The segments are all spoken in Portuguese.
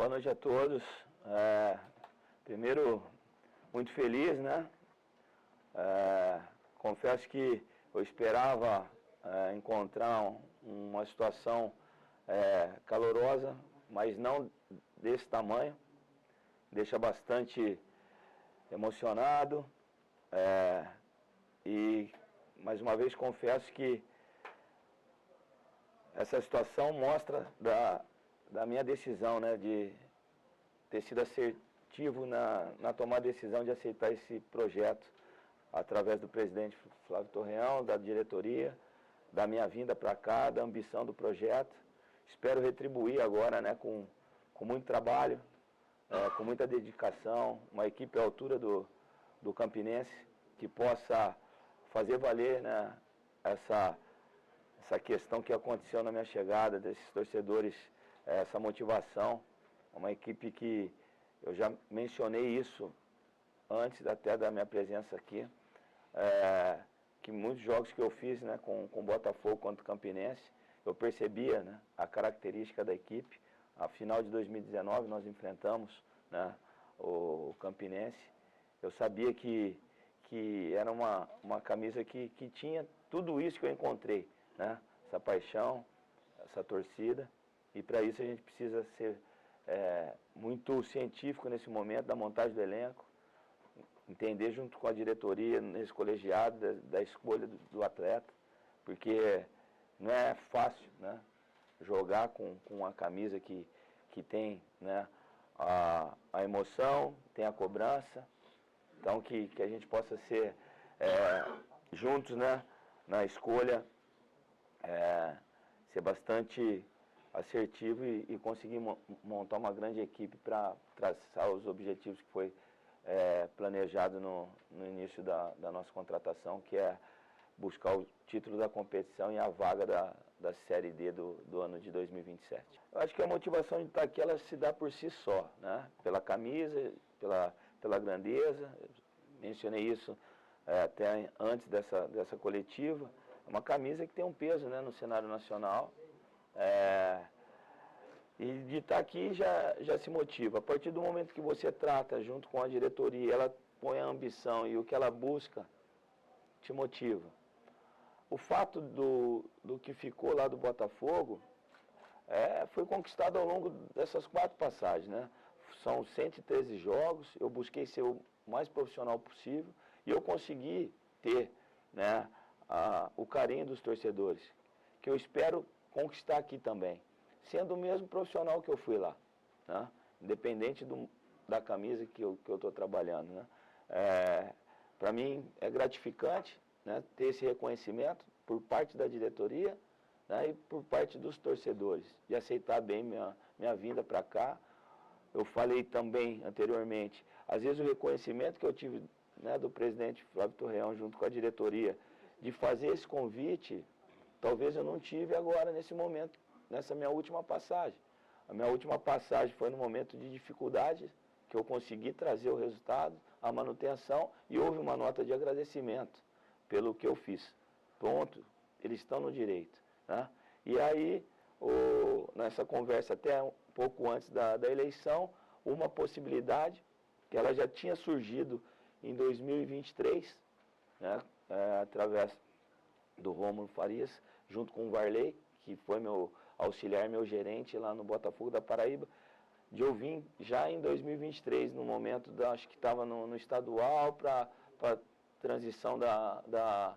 Boa noite a todos. Primeiro, muito feliz, né? Confesso que eu esperava encontrar uma situação calorosa, mas não desse tamanho. Deixa bastante emocionado. E, mais uma vez, confesso que essa situação mostra da minha decisão, né, de ter sido assertivo na tomada de decisão de aceitar esse projeto através do presidente Flávio Torreão, da diretoria, da minha vinda para cá, da ambição do projeto. Espero retribuir agora, né, com muito trabalho, com muita dedicação, uma equipe à altura do Campinense que possa fazer valer, né, essa questão que aconteceu na minha chegada, desses torcedores, essa motivação. Uma equipe que eu já mencionei isso antes até da minha presença aqui, que muitos jogos que eu fiz, né, com o Botafogo contra o Campinense, eu percebia, né, a característica da equipe. A final de 2019 nós enfrentamos, né, o Campinense. Eu sabia que era uma camisa que tinha tudo isso que eu encontrei, né? Essa paixão, essa torcida, e para isso a gente precisa ser muito científico nesse momento da montagem do elenco, entender junto com a diretoria, nesse colegiado, da escolha do atleta, porque não é fácil, né, jogar com uma camisa que tem, né, a emoção, tem a cobrança, então que a gente possa ser juntos, né, na escolha, ser bastante assertivo e conseguir montar uma grande equipe para traçar os objetivos que foi planejado no início da nossa contratação, que é buscar o título da competição e a vaga da Série D do ano de 2027. Eu acho que a motivação de estar aqui, ela se dá por si só, né? Pela camisa, pela grandeza. Mencionei isso até antes dessa coletiva. É uma camisa que tem um peso, né, no cenário nacional. E de estar aqui já se motiva. A partir do momento que você trata junto com a diretoria, ela põe a ambição e o que ela busca, te motiva. O fato do que ficou lá do Botafogo foi conquistado ao longo dessas 4 passagens, né? São 113 jogos, eu busquei ser o mais profissional possível e eu consegui ter, né, o carinho dos torcedores, que eu espero conquistar aqui também, sendo o mesmo profissional que eu fui lá, né? Independente da camisa que eu estou trabalhando, né? Para mim é gratificante, né, ter esse reconhecimento por parte da diretoria, né, e por parte dos torcedores, de aceitar bem minha vinda para cá. Eu falei também anteriormente, às vezes o reconhecimento que eu tive, né, do presidente Flávio Torreão junto com a diretoria, de fazer esse convite, talvez eu não tive agora nesse momento, nessa minha última passagem. A minha última passagem foi no momento de dificuldade, que eu consegui trazer o resultado, a manutenção, e houve uma nota de agradecimento pelo que eu fiz. Pronto, eles estão no direito, né? E aí, nessa conversa até um pouco antes da eleição, uma possibilidade que ela já tinha surgido em 2023, né, através do Rômulo Farias, junto com o Varley, que foi meu auxiliar, meu gerente lá no Botafogo da Paraíba, de eu vir já em 2023, no momento, acho que estava no estadual, para transição da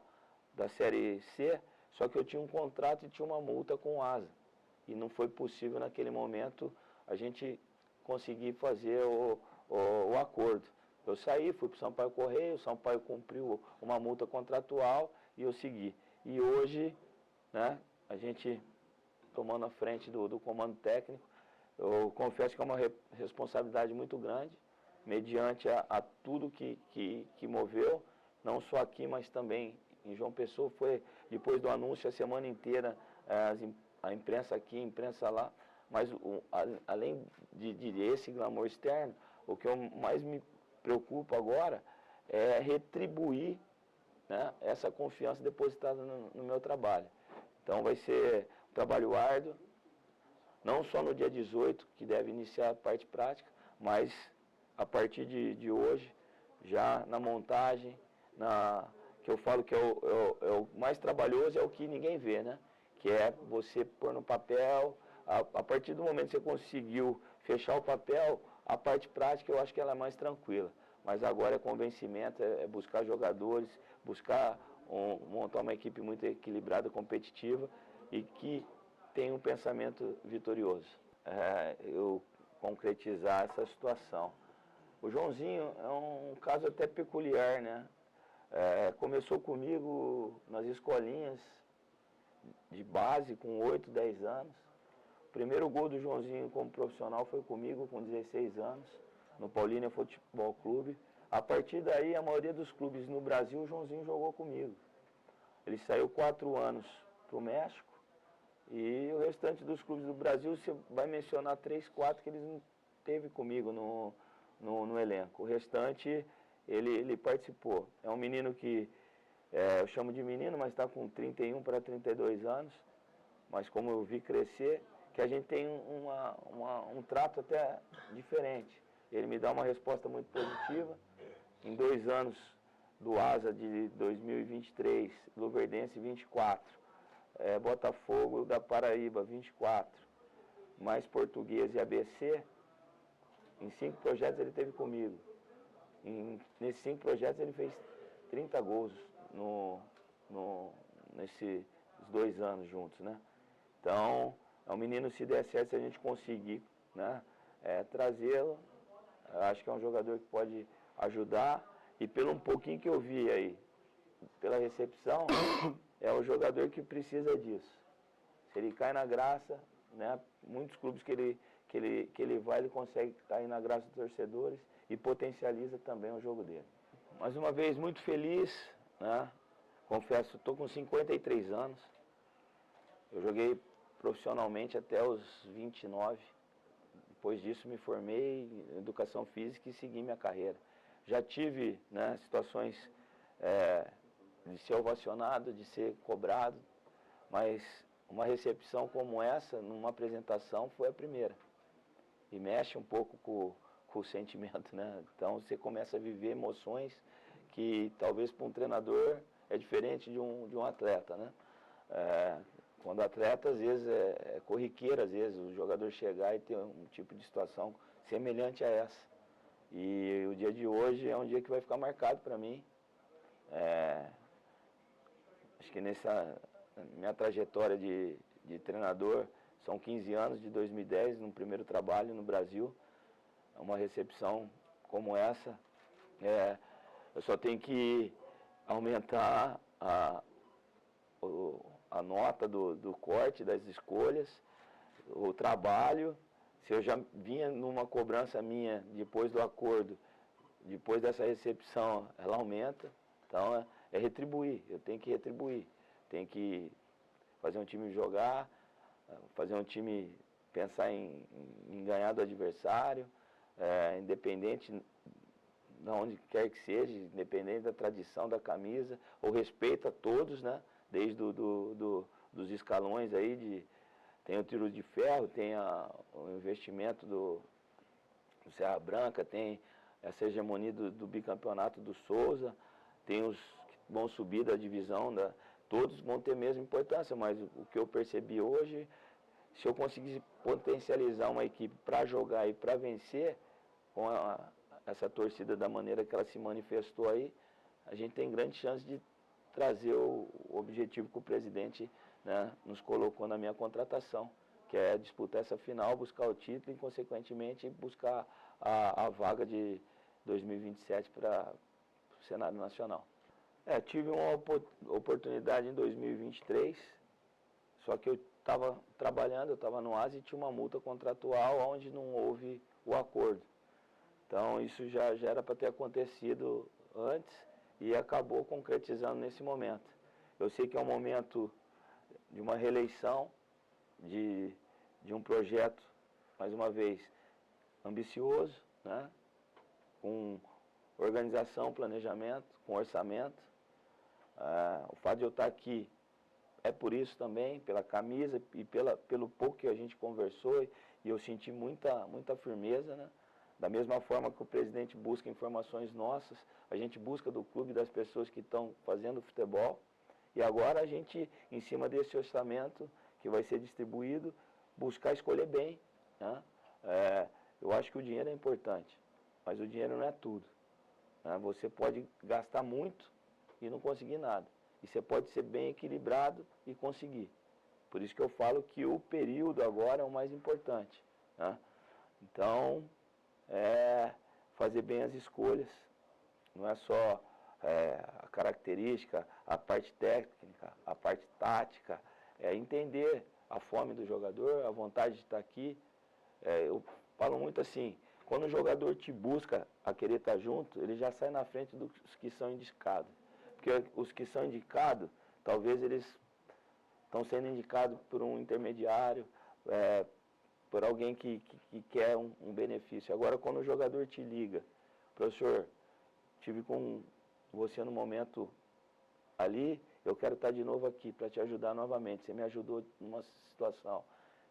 Série C, só que eu tinha um contrato e tinha uma multa com o ASA. E não foi possível naquele momento a gente conseguir fazer o acordo. Eu saí, fui para o Sampaio Correia, o Sampaio cumpriu uma multa contratual e eu segui. E hoje, né, a gente tomando a frente do comando técnico, eu confesso que é uma responsabilidade muito grande, mediante a tudo que moveu, não só aqui, mas também em João Pessoa. Foi depois do anúncio a semana inteira, a imprensa aqui, a imprensa lá, mas além de esse glamour externo, o que eu mais me preocupo agora é retribuir, né, essa confiança depositada no meu trabalho. Então vai ser um trabalho árduo, não só no dia 18, que deve iniciar a parte prática, mas a partir de hoje, já na montagem, que eu falo que é o mais trabalhoso, é o que ninguém vê, né? Que é você pôr no papel, a partir do momento que você conseguiu fechar o papel, a parte prática eu acho que ela é mais tranquila. Mas agora é convencimento, é buscar jogadores, buscar montar uma equipe muito equilibrada, competitiva e que tem um pensamento vitorioso. Eu concretizar essa situação. O Joãozinho é um caso até peculiar, né? Começou comigo nas escolinhas de base, com 8, 10 anos. O primeiro gol do Joãozinho como profissional foi comigo, com 16 anos, no Paulínia Futebol Clube. A partir daí, a maioria dos clubes no Brasil, o Joãozinho jogou comigo. Ele saiu 4 anos para o México, e o restante dos clubes do Brasil, você vai mencionar 3, 4 que eles não teve comigo no elenco. O restante, ele participou. É um menino que, eu chamo de menino, mas está com 31 para 32 anos. Mas como eu vi crescer, que a gente tem um trato até diferente. Ele me dá uma resposta muito positiva. Em 2 anos do ASA de 2023, Luverdense 24, Botafogo da Paraíba 24, mais Português e ABC, em 5 projetos ele teve comigo. Nesses 5 projetos ele fez 30 gols nesses 2 anos juntos, né? Então, é um menino, se der certo, se a gente conseguir, né, trazê-lo, acho que é um jogador que pode ajudar. E pelo um pouquinho que eu vi aí, pela recepção, é o jogador que precisa disso. Se ele cai na graça, né, muitos clubes que ele vai, ele consegue cair na graça dos torcedores e potencializa também o jogo dele. Mais uma vez, muito feliz, né? Confesso, estou com 53 anos. Eu joguei profissionalmente até os 29. Depois disso, me formei em educação física e segui minha carreira. Já tive, né, situações de ser ovacionado, de ser cobrado, mas uma recepção como essa, numa apresentação, foi a primeira. E mexe um pouco com o sentimento, né? Então você começa a viver emoções que talvez para um treinador é diferente de um atleta, né? Quando atleta, às vezes, é corriqueiro, às vezes, o jogador chegar e ter um tipo de situação semelhante a essa. E o dia de hoje é um dia que vai ficar marcado para mim. Acho que nessa minha trajetória de treinador, são 15 anos, de 2010, no primeiro trabalho no Brasil, uma recepção como essa, eu só tenho que aumentar a nota do corte, das escolhas, o trabalho. Se eu já vinha numa cobrança minha depois do acordo, depois dessa recepção, ela aumenta. Então, é retribuir, eu tenho que retribuir. Tenho que fazer um time jogar, fazer um time pensar em ganhar do adversário, independente de onde quer que seja, independente da tradição da camisa, o respeito a todos, né? Desde dos escalões aí, tem o tiro de ferro, tem o investimento do Serra Branca, tem essa hegemonia do bicampeonato do Souza, tem os que vão subir da divisão, todos vão ter a mesma importância, mas o que eu percebi hoje, se eu conseguisse potencializar uma equipe para jogar e para vencer, com essa torcida da maneira que ela se manifestou aí, a gente tem grande chance de trazer o objetivo que o presidente, né, nos colocou na minha contratação, que é disputar essa final, buscar o título e, consequentemente, buscar a vaga de 2027 para o Cenário Nacional. Tive uma oportunidade em 2023, só que eu estava trabalhando, eu estava no ASA e tinha uma multa contratual onde não houve o acordo. Então, isso já era para ter acontecido antes e acabou concretizando nesse momento. Eu sei que é um momento de uma reeleição, de um projeto, mais uma vez, ambicioso, né? Com organização, planejamento, com orçamento. O fato de eu estar aqui é por isso também, pela camisa e pelo pouco que a gente conversou, e eu senti muita firmeza, né? Da mesma forma que o presidente busca informações nossas, a gente busca do clube, das pessoas que estão fazendo futebol, e agora a gente, em cima desse orçamento que vai ser distribuído, buscar escolher bem, né? Eu acho que o dinheiro é importante, mas o dinheiro não é tudo, né? Você pode gastar muito e não conseguir nada. E você pode ser bem equilibrado e conseguir. Por isso que eu falo que o período agora é o mais importante, né? Então, fazer bem as escolhas. Não é só a característica, a parte técnica, a parte tática. É entender a fome do jogador, a vontade de estar aqui. Eu falo muito assim, quando o jogador te busca a querer estar junto, ele já sai na frente dos que são indicados. Porque os que são indicados, talvez eles estão sendo indicados por um intermediário, por alguém que quer um benefício. Agora, quando o jogador te liga, professor, estive com você no momento ali, eu quero estar de novo aqui para te ajudar novamente. Você me ajudou numa situação.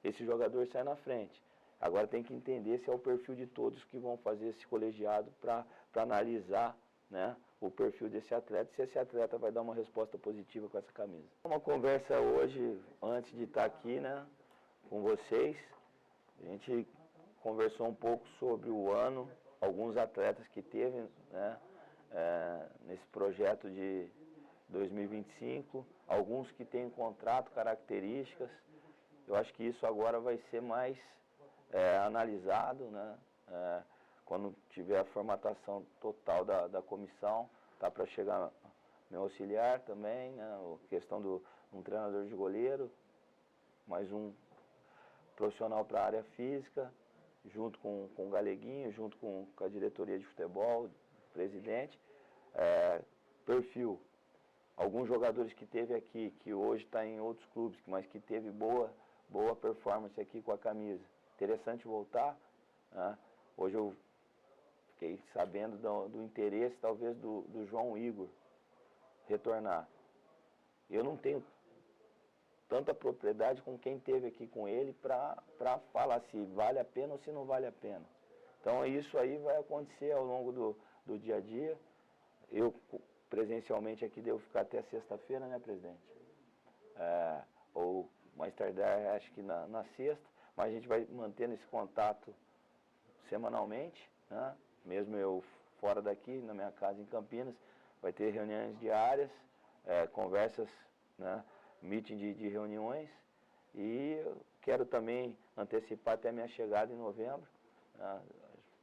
Esse jogador sai na frente. Agora tem que entender se é o perfil de todos que vão fazer esse colegiado para analisar, né, o perfil desse atleta, se esse atleta vai dar uma resposta positiva com essa camisa. Uma conversa hoje, antes de estar aqui, né, com vocês, a gente conversou um pouco sobre o ano, alguns atletas que teve, né, nesse projeto de 2025, alguns que têm contrato, características. Eu acho que isso agora vai ser mais analisado, né, quando tiver a formatação total da comissão, tá para chegar meu auxiliar também, né, a questão do um treinador de goleiro, mais um profissional para a área física, junto com o Galeguinho, junto com a diretoria de futebol, presidente, perfil. Alguns jogadores que teve aqui, que hoje está em outros clubes, mas que teve boa performance aqui com a camisa. Interessante voltar, né? Hoje eu fiquei sabendo do interesse, talvez, do João Igor retornar. Eu não tenho tanta propriedade com quem esteve aqui com ele para falar se vale a pena ou se não vale a pena. Então isso aí vai acontecer ao longo do dia a dia. Eu presencialmente aqui devo ficar até sexta-feira, né, presidente? Ou mais tardar, acho que na sexta, mas a gente vai mantendo esse contato semanalmente, né? Mesmo eu fora daqui, na minha casa em Campinas, vai ter reuniões diárias, conversas, né? Meeting de reuniões, e eu quero também antecipar até a minha chegada em novembro, né?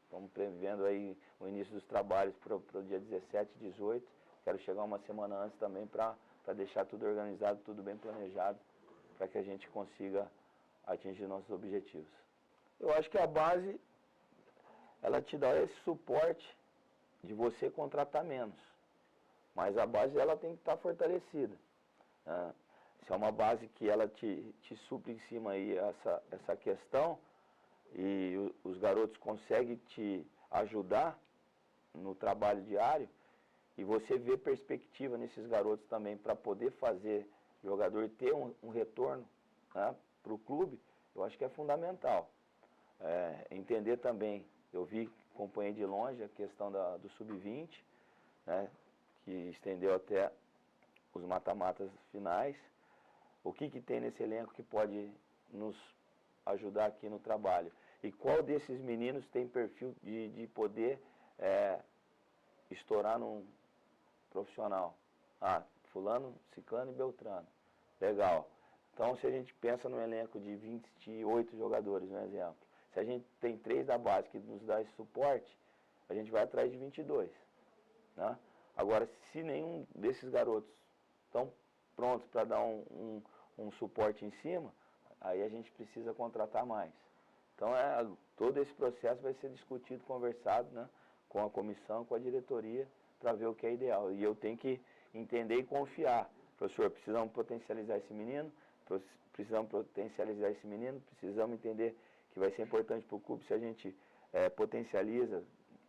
Estamos prevendo aí o início dos trabalhos para o dia 17 e 18, quero chegar uma semana antes também para deixar tudo organizado, tudo bem planejado, para que a gente consiga atingir nossos objetivos. Eu acho que a base, ela te dá esse suporte de você contratar menos, mas a base ela tem que estar fortalecida, né? Se é uma base que ela te supre em cima aí essa questão, e os garotos conseguem te ajudar no trabalho diário, e você vê perspectiva nesses garotos também para poder fazer o jogador ter um retorno, né, para o clube, eu acho que é fundamental. Entender também, eu acompanhei de longe a questão do sub-20, né, que estendeu até os mata-matas finais. O que tem nesse elenco que pode nos ajudar aqui no trabalho? E qual desses meninos tem perfil de poder estourar num profissional? Fulano, Ciclano e Beltrano. Legal. Então, se a gente pensa num elenco de 28 jogadores, um exemplo, se a gente tem 3 da base que nos dá esse suporte, a gente vai atrás de 22. Né? Agora, se nenhum desses garotos estão prontos para dar um suporte em cima, aí a gente precisa contratar mais. Então, todo esse processo vai ser discutido, conversado, né, com a comissão, com a diretoria, para ver o que é ideal. E eu tenho que entender e confiar. Professor, precisamos potencializar esse menino, precisamos entender que vai ser importante para o clube. Se a gente potencializa,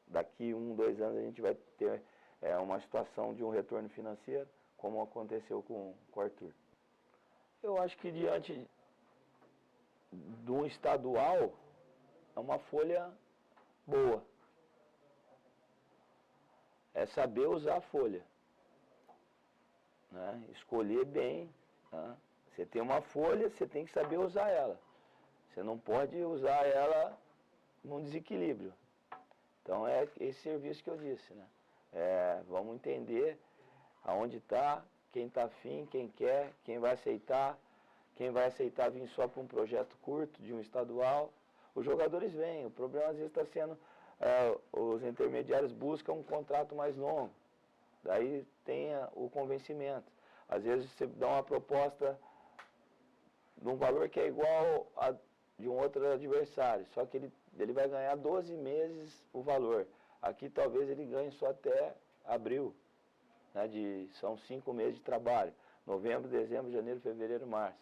daqui 1, 2 anos a gente vai ter uma situação de um retorno financeiro, como aconteceu com o Arthur. Eu acho que diante de um estadual, é uma folha boa. É saber usar a folha, né? Escolher bem, né? Você tem uma folha, você tem que saber usar ela. Você não pode usar ela num desequilíbrio. Então é esse serviço que eu disse, né? Vamos entender aonde está, quem está afim, quem quer, quem vai aceitar vir só para um projeto curto, de um estadual. Os jogadores vêm, o problema às vezes está sendo, os intermediários buscam um contrato mais longo, daí tem o convencimento. Às vezes você dá uma proposta de um valor que é igual a de um outro adversário, só que ele vai ganhar 12 meses o valor. Aqui talvez ele ganhe só até abril, né, são 5 meses de trabalho, novembro, dezembro, janeiro, fevereiro, março.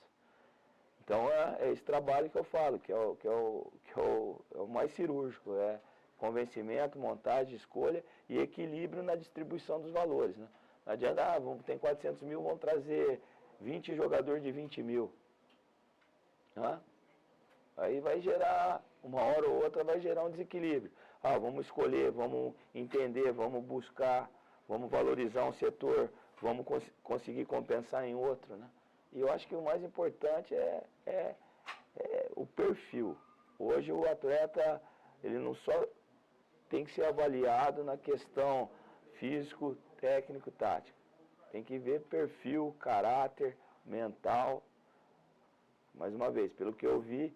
Então é esse trabalho que eu falo, que é o mais cirúrgico, é convencimento, montagem, escolha e equilíbrio na distribuição dos valores, né? Não adianta, tem 400 mil, vamos trazer 20 jogadores de 20 mil. Né? Aí vai gerar, uma hora ou outra vai gerar um desequilíbrio. Vamos escolher, vamos entender, vamos buscar, vamos valorizar um setor, vamos conseguir compensar em outro, né? E eu acho que o mais importante é o perfil. Hoje o atleta, ele não só tem que ser avaliado na questão físico, técnico, tático. Tem que ver perfil, caráter, mental. Mais uma vez, pelo que eu vi,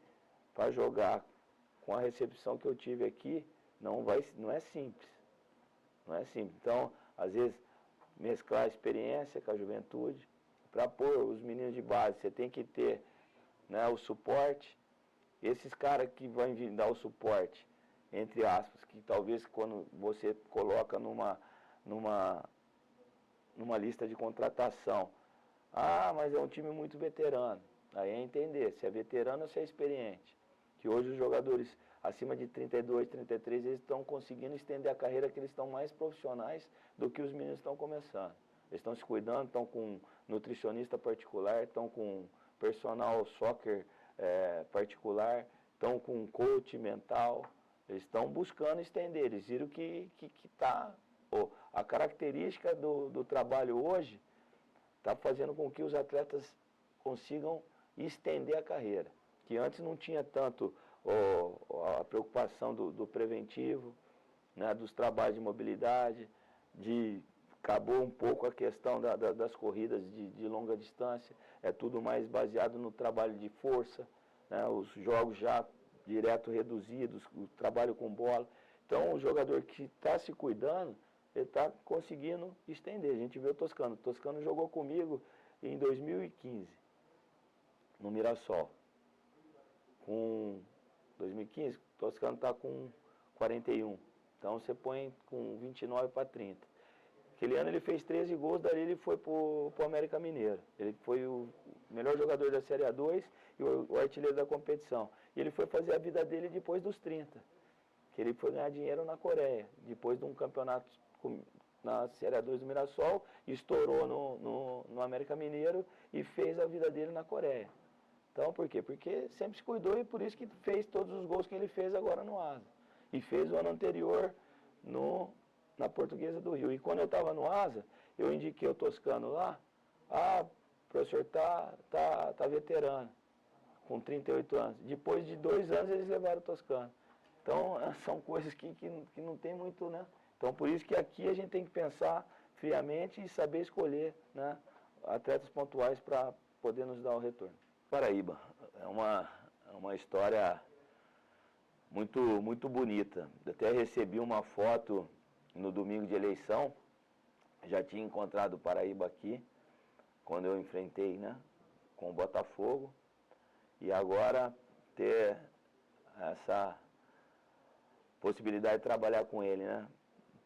para jogar com a recepção que eu tive aqui, não é simples. Não é simples. Então, às vezes, mesclar a experiência com a juventude. Para pôr os meninos de base, você tem que ter, né, o suporte. Esses caras que vão vir dar o suporte, entre aspas, que talvez quando você coloca numa lista de contratação, mas é um time muito veterano. Aí é entender se é veterano ou se é experiente. Que hoje os jogadores acima de 32, 33, eles estão conseguindo estender a carreira, que eles estão mais profissionais do que os meninos estão começando. Eles estão se cuidando, estão com nutricionista particular, estão com personal soccer particular, estão com coach mental. Eles estão buscando estender, eles viram que está... a característica do trabalho hoje está fazendo com que os atletas consigam estender a carreira. Que antes não tinha tanto a preocupação do preventivo, né, dos trabalhos de mobilidade, acabou um pouco a questão das corridas de longa distância, é tudo mais baseado no trabalho de força, né, os jogos já direto reduzidos, o trabalho com bola. Então o jogador que está se cuidando, ele está conseguindo estender. A gente vê o Toscano. O Toscano jogou comigo em 2015, no Mirassol. Com 2015, o Toscano está com 41. Então você põe com 29 para 30. Aquele ano ele fez 13 gols, dali ele foi para o América Mineiro. Ele foi o melhor jogador da Série A2 e o artilheiro da competição. E ele foi fazer a vida dele depois dos 30. Que ele foi ganhar dinheiro na Coreia. Depois de um campeonato na Série A2 do Mirassol, estourou no América Mineiro e fez a vida dele na Coreia. Então, por quê? Porque sempre se cuidou e por isso que fez todos os gols que ele fez agora no Asa. E fez o ano anterior na Portuguesa do Rio. E quando eu estava no Asa, eu indiquei o Toscano lá. O professor tá veterano, com 38 anos. Depois de 2 anos eles levaram o Toscano. Então, são coisas que não tem muito, né? Então, por isso que aqui a gente tem que pensar friamente e saber escolher, né, atletas pontuais para poder nos dar o retorno. Paraíba é uma história muito, muito bonita. Eu até recebi uma foto no domingo de eleição, já tinha encontrado o Paraíba aqui, quando eu enfrentei, né, com o Botafogo, e agora ter essa possibilidade de trabalhar com ele, né?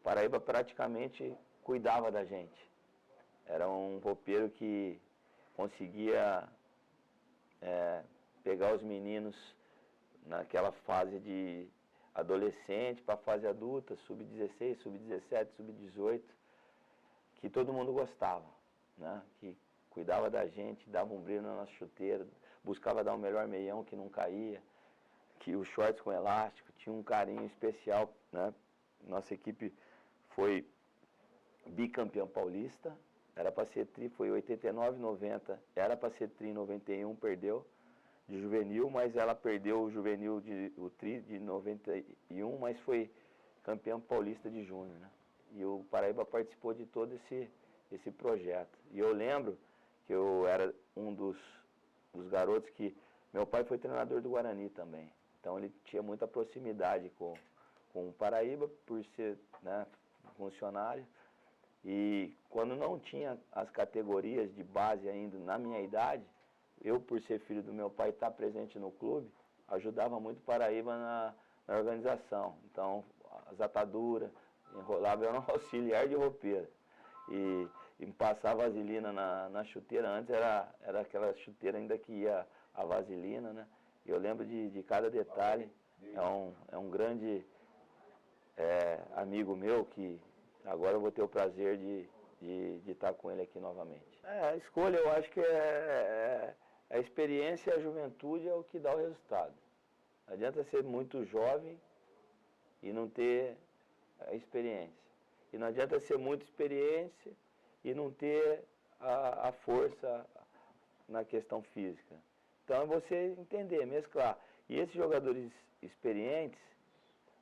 Paraíba praticamente cuidava da gente. Era um roupeiro que conseguia pegar os meninos naquela fase de adolescente para a fase adulta, sub-16, sub-17, sub-18, que todo mundo gostava, né? Que cuidava da gente, dava um brilho na nossa chuteira, buscava dar o melhor meião que não caía, que os shorts com elástico, tinha um carinho especial, né? Nossa equipe foi bicampeão paulista, era para ser tri, foi 89, 90, era para ser tri em 91, perdeu de juvenil, mas ela perdeu o juvenil, o tri de 91, mas foi campeão paulista de júnior, né? E o Paraíba participou de todo esse projeto. E eu lembro que eu era um dos garotos que... Meu pai foi treinador do Guarani também, então ele tinha muita proximidade com o Paraíba, por ser, né, funcionário. E quando não tinha as categorias de base ainda na minha idade, eu, por ser filho do meu pai e estar presente no clube, ajudava muito o Paraíba na organização. Então, as ataduras, enrolava, eu era um auxiliar de roupeiro. E me passava vaselina na chuteira. Antes era aquela chuteira ainda que ia a vaselina, né? Eu lembro de cada detalhe. É um grande amigo meu que agora eu vou ter o prazer de estar com ele aqui novamente. A escolha, eu acho que a experiência e a juventude é o que dá o resultado. Não adianta ser muito jovem e não ter a experiência. E não adianta ser muita experiência e não ter a força na questão física. Então é você entender, mesclar. E esses jogadores experientes,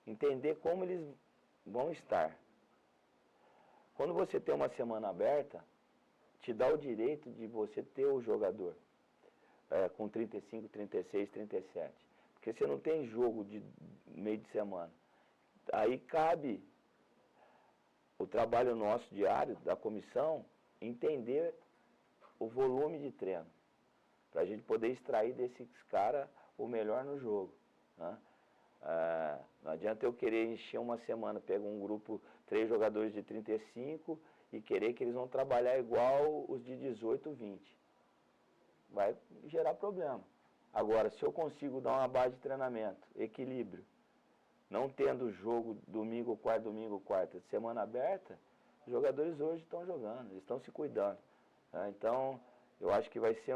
entender como eles vão estar. Quando você tem uma semana aberta, te dá o direito de você ter o jogador com 35, 36, 37. Porque você não tem jogo de meio de semana. Aí cabe o trabalho nosso diário, da comissão, entender o volume de treino, para a gente poder extrair desses caras o melhor no jogo, né? Não adianta eu querer encher uma semana, pegar um grupo, 3 jogadores de 35 e querer que eles vão trabalhar igual os de 18, 20. Vai gerar problema. Agora, se eu consigo dar uma base de treinamento, equilíbrio, não tendo jogo domingo, quarta, semana aberta, os jogadores hoje estão jogando, eles estão se cuidando. Né? Então, eu acho que vai ser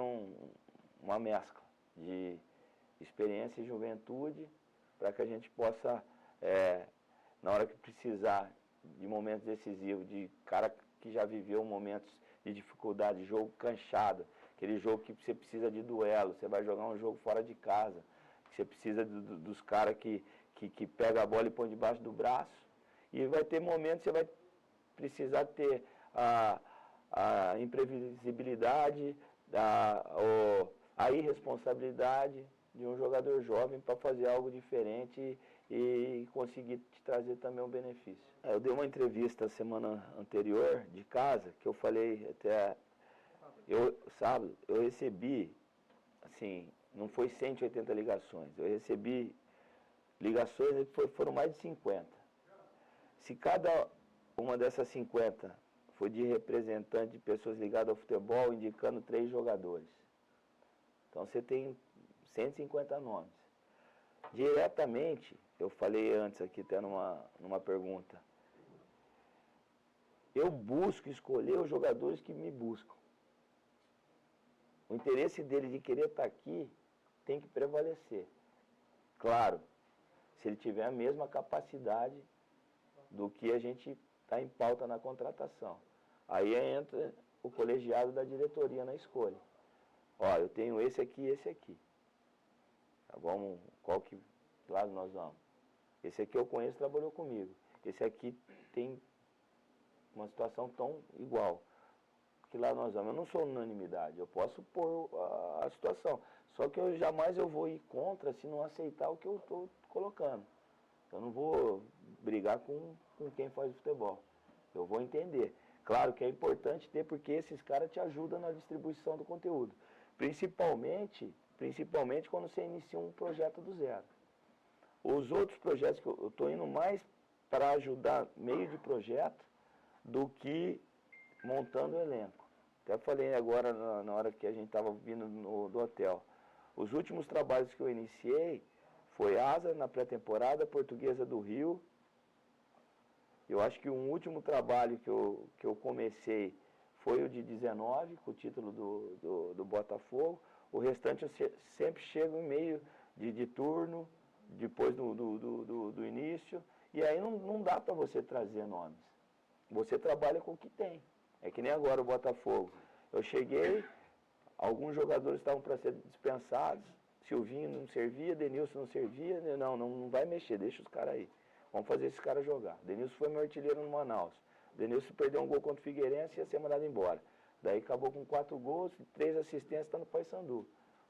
uma mescla de experiência e juventude, para que a gente possa, na hora que precisar de momentos decisivos, de cara que já viveu momentos de dificuldade, jogo canchado, aquele jogo que você precisa de duelo, você vai jogar um jogo fora de casa, que você precisa dos caras que pega a bola e põe debaixo do braço, e vai ter momentos que você vai precisar ter a imprevisibilidade, a irresponsabilidade de um jogador jovem para fazer algo diferente e conseguir te trazer também um benefício. Eu dei uma entrevista semana anterior de casa, que eu falei até, sábado, eu recebi, assim, não foi 180 ligações, eu recebi ligações, foram mais de 50. Se cada uma dessas 50 foi de representante de pessoas ligadas ao futebol, indicando 3 jogadores. Então você tem 150 nomes. Diretamente, eu falei antes aqui, até numa pergunta, eu busco escolher os jogadores que me buscam. O interesse dele de querer estar aqui tem que prevalecer. Claro, se ele tiver a mesma capacidade do que a gente está em pauta na contratação. Aí entra o colegiado da diretoria na escolha. Ó, eu tenho esse aqui e esse aqui. Vamos, qual que lado nós vamos? Esse aqui eu conheço, trabalhou comigo. Esse aqui tem uma situação tão igual. Que lá nós vamos. Eu não sou unanimidade, eu posso pôr a situação. Só que eu jamais vou ir contra se não aceitar o que eu estou colocando. Eu não vou brigar com quem faz futebol. Eu vou entender. Claro que é importante ter, porque esses caras te ajudam na distribuição do conteúdo. Principalmente quando você inicia um projeto do zero. Os outros projetos que eu estou indo mais para ajudar meio de projeto do que montando o elenco. Até falei agora na hora que a gente estava vindo do hotel. Os últimos trabalhos que eu iniciei foi Asa na pré-temporada, Portuguesa do Rio. Eu acho que um último trabalho que eu comecei foi o de 19, com o título do Botafogo. O restante eu sempre chego em meio de turno, depois do início. E aí não dá para você trazer nomes. Você trabalha com o que tem. É que nem agora o Botafogo. Eu cheguei, alguns jogadores estavam para ser dispensados, Silvinho não servia, Denilson não servia, não vai mexer, deixa os caras aí. Vamos fazer esses caras jogar. Denilson foi meu artilheiro no Manaus. Denilson perdeu um gol contra o Figueirense e ia ser mandado embora. Daí acabou com 4 gols, 3 assistências, está no Paysandu.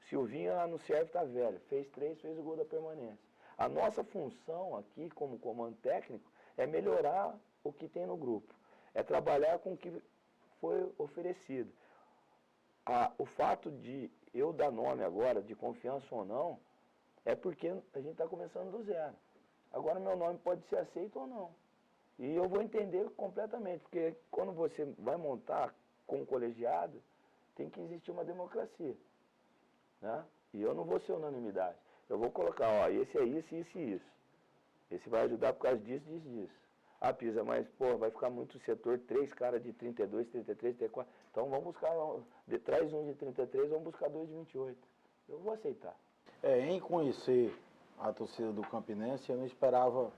Silvinho lá no serve, está velho. Fez 3, fez o gol da permanência. A nossa função aqui, como comando técnico, é melhorar o que tem no grupo. É trabalhar com o que foi oferecido. O fato de eu dar nome agora, de confiança ou não, é porque a gente está começando do zero. Agora meu nome pode ser aceito ou não. E eu vou entender completamente, porque quando você vai montar com um colegiado, tem que existir uma democracia. Né? E eu não vou ser unanimidade. Eu vou colocar, ó, esse é isso, isso e isso. Esse vai ajudar por causa disso, disso, disso. Ah, Pisa, mas, pô, vai ficar muito setor, 3 caras de 32, 33, 34. Então vamos buscar, traz um de 33, vamos buscar 2 de 28. Eu vou aceitar. Em conhecer a torcida do Campinense, eu não esperava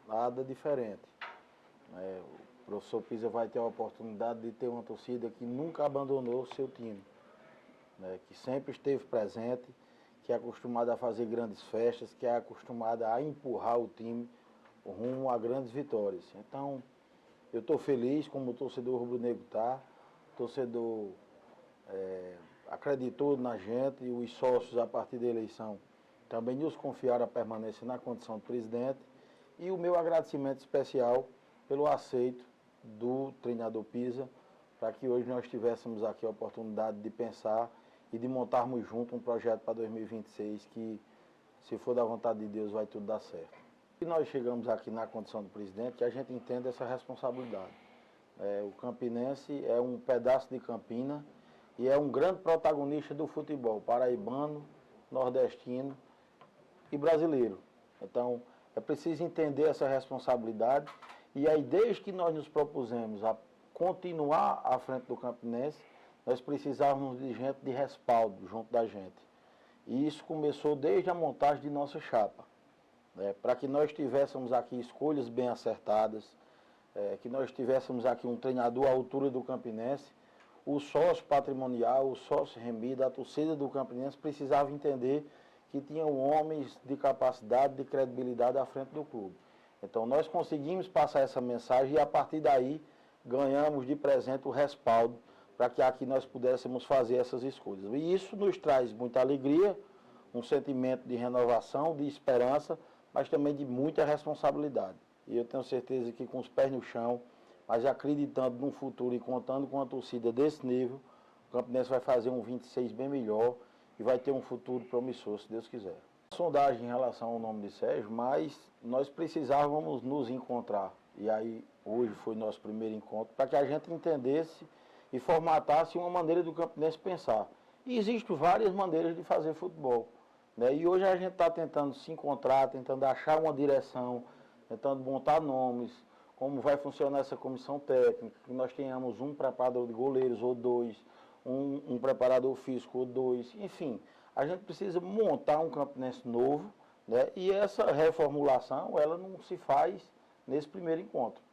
nada diferente. O professor Pisa vai ter a oportunidade de ter uma torcida que nunca abandonou o seu time, que sempre esteve presente, que é acostumada a fazer grandes festas, que é acostumada a empurrar o time rumo a grandes vitórias. Então, eu estou feliz como o torcedor rubro-negro está, o torcedor acreditou na gente e os sócios, a partir da eleição, também nos confiaram a permanência na condição de presidente, e o meu agradecimento especial pelo aceito do treinador Pisa, para que hoje nós tivéssemos aqui a oportunidade de pensar e de montarmos junto um projeto para 2026 que, se for da vontade de Deus, vai tudo dar certo. E nós chegamos aqui na condição do presidente, que a gente entende essa responsabilidade. O Campinense é um pedaço de Campina e é um grande protagonista do futebol paraibano, nordestino e brasileiro. Então, é preciso entender essa responsabilidade, e aí, desde que nós nos propusemos a continuar à frente do Campinense, nós precisávamos de gente de respaldo junto da gente. E isso começou desde a montagem de nossa chapa, para que nós tivéssemos aqui escolhas bem acertadas, que nós tivéssemos aqui um treinador à altura do Campinense. O sócio patrimonial, o sócio remido, a torcida do Campinense precisava entender que tinham homens de capacidade, de credibilidade à frente do clube. Então nós conseguimos passar essa mensagem e a partir daí ganhamos de presente o respaldo para que aqui nós pudéssemos fazer essas escolhas. E isso nos traz muita alegria, um sentimento de renovação, de esperança, mas também de muita responsabilidade. E eu tenho certeza que com os pés no chão, mas acreditando no futuro e contando com uma torcida desse nível, o Campinense vai fazer um 26 bem melhor e vai ter um futuro promissor, se Deus quiser. Sondagem em relação ao nome de Sérgio, mas nós precisávamos nos encontrar. E aí, hoje foi nosso primeiro encontro, para que a gente entendesse e formatasse uma maneira do Campinense pensar. E existem várias maneiras de fazer futebol. E hoje a gente está tentando se encontrar, tentando achar uma direção, tentando montar nomes, como vai funcionar essa comissão técnica, que nós tenhamos um preparador de goleiros ou 2, um preparador físico ou 2, enfim. A gente precisa montar um Campinense novo, e essa reformulação ela não se faz nesse primeiro encontro.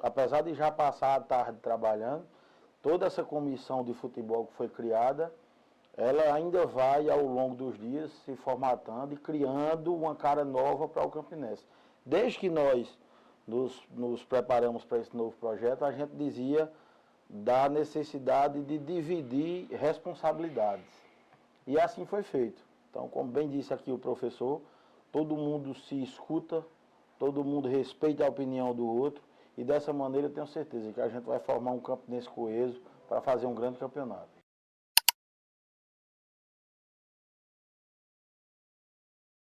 Apesar de já passar a tarde trabalhando, toda essa comissão de futebol que foi criada, ela ainda vai, ao longo dos dias, se formatando e criando uma cara nova para o Campinense. Desde que nós nos preparamos para esse novo projeto, a gente dizia da necessidade de dividir responsabilidades. E assim foi feito. Então, como bem disse aqui o professor, todo mundo se escuta, todo mundo respeita a opinião do outro, e dessa maneira eu tenho certeza que a gente vai formar um Campinense coeso para fazer um grande campeonato.